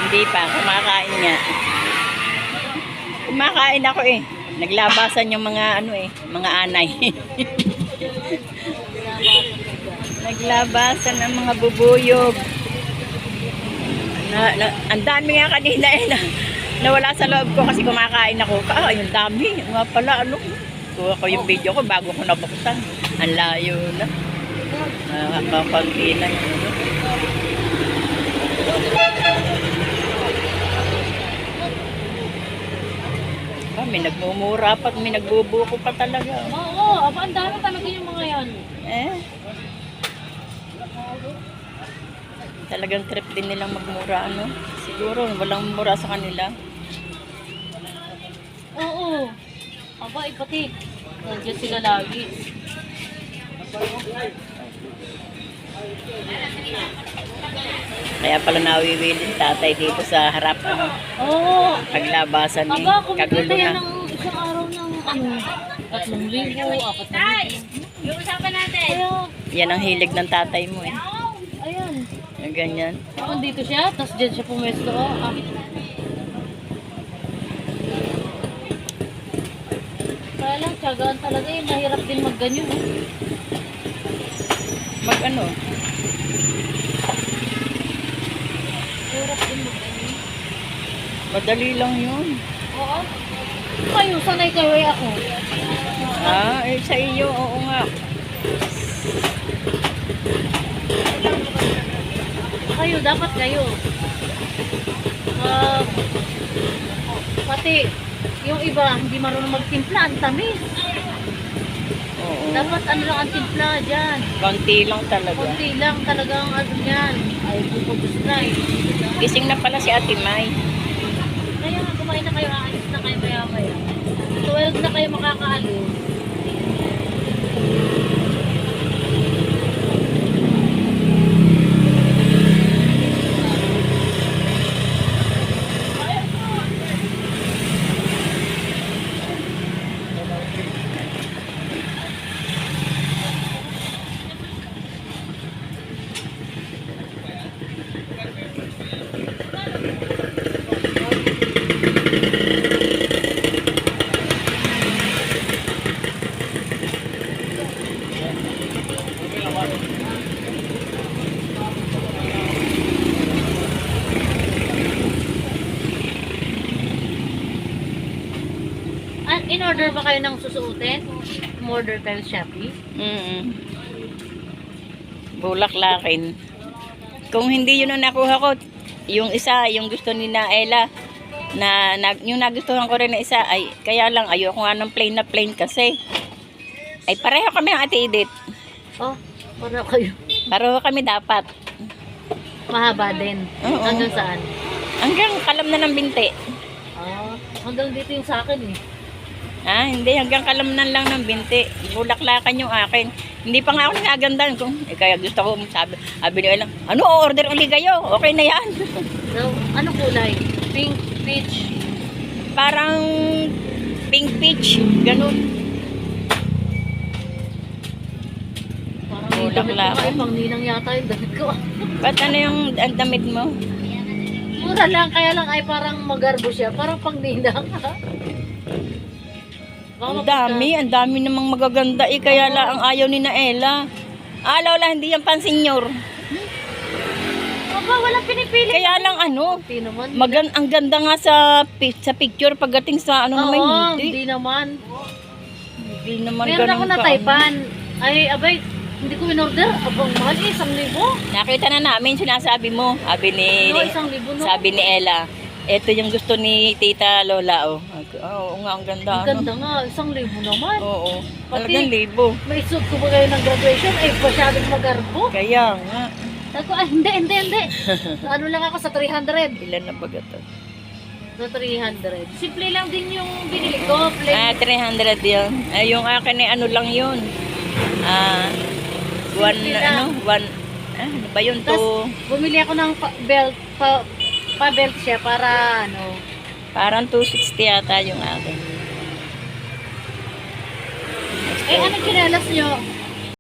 Hindi pa, kumakain nga. Kumakain ako eh. Naglabasan yung mga ano eh, mga anay. Naglabasan ang mga bubuyog. Ang dami nga kanina eh, nawala sa loob ko kasi kumakain ako. Yung dami. Nga pala, ano. Kuha ko yung video ko bago ko nabuksan. Ang layo na. Nakakakunti na yun. May nagmumura pa, may nagbubuko pa talaga. Oo, ang dami talaga yung mga yan. Talagang trip din nilang magmura, ano? Siguro, walang mura sa kanila. Oo. Aba, ipati. Nandiyan sila lagi. Kaya pala nawiwilin tatay dito sa harap, ano? Oo. Paglabasan ni Aba, kumikita kagulo yan na. ng isang araw ng ano, 3,000, 4,000. Yung usapan natin. Kaya, Yan ang hilig ng tatay mo eh. ayan. Yung ganyan. Kung dito siya, tapos dyan siya pumesto. Kaya lang, tiyagaan talaga eh. Mahirap din magganyo. Mag ano? Mahirap din magganyo. Madali lang yun. Oo. Kayo, sanay kayo eh ako. Sa iyo, oo nga. Kayo, dapat kayo. Pati, yung iba, hindi marunong magtimpla, ang tamis. Oo. Dapat ano lang ang timpla dyan. Konti lang talaga. Kunti lang talagang ano yan. Ay, bukod na eh. Gising na pala si Ate May. Kaya nga, kumain na kayo, aalis na kayo maya-maya. 12 na kayo makakaalis. In-order ba kayo ng susuotin? In-order kayo sa Shopee? Bulaklakin. Kung hindi yun ang nakuha ko, yung isa, yung gusto ni Naela, yung nagustuhan ko rin na isa, ay kaya lang ayoko nga ng plain na plain kasi. Ay pareho kami ang Ate Edith. Oh, para kayo. Pareho kami dapat. Mahaba din. Oo. Hanggang saan? Hanggang kalam na ng binti. Hanggang dito yung sa akin eh. Hindi, hanggang kalamnan lang ng binti. Bulaklakan yung akin. Hindi pa nga ako nagagandahan kung, kaya gusto ko, sabi nila lang, ano, order uli kayo? Okay na yan. So, ano kulay? Pink, peach. Parang pink peach, ganun. Parang yung damit ko nga eh, pang ninang yata yung damit ko. Ba't ano yung damit mo? Mura lang, kaya lang ay parang magarbo siya. Parang pang ninang. Ang dami namang magaganda eh, kaya lang ang ayaw ni Naela. Lola, hindi yan pan senior. Aba, walang pinipili. Kaya lang ano, Hindi naman. ang ganda nga sa picture pagdating sa ano naman hindi. Hindi naman. Hindi naman Meron ganun ako na Taipan. Ay, abay, hindi ko in-order. Abang mahal eh, 1,000. Nakita na namin, sinasabi mo. Sabi ni, No, 1,000 no. sabi ni Ella, ito yung gusto ni Tita Lola, oh. Oo nga, ang ganda. Ang ganda nga, 1,000 naman. Oo, Pati- talagang libo. May suit ko ba kayo ng graduation? Eh, masyadong magarbo. Kaya nga. Sabi ko, hindi. Ano lang ako sa 300. Ilan na baga to? Sa 300. Simple lang din yung binili ko. Plain. 300 yun. Yung akin ay ano lang yun. Simple lang. Ano ba yun to? Tapos, bumili ako ng belt, pa-belt siya para ano. Parang 260 yata yung akin. Eh, ano chinelas nyo?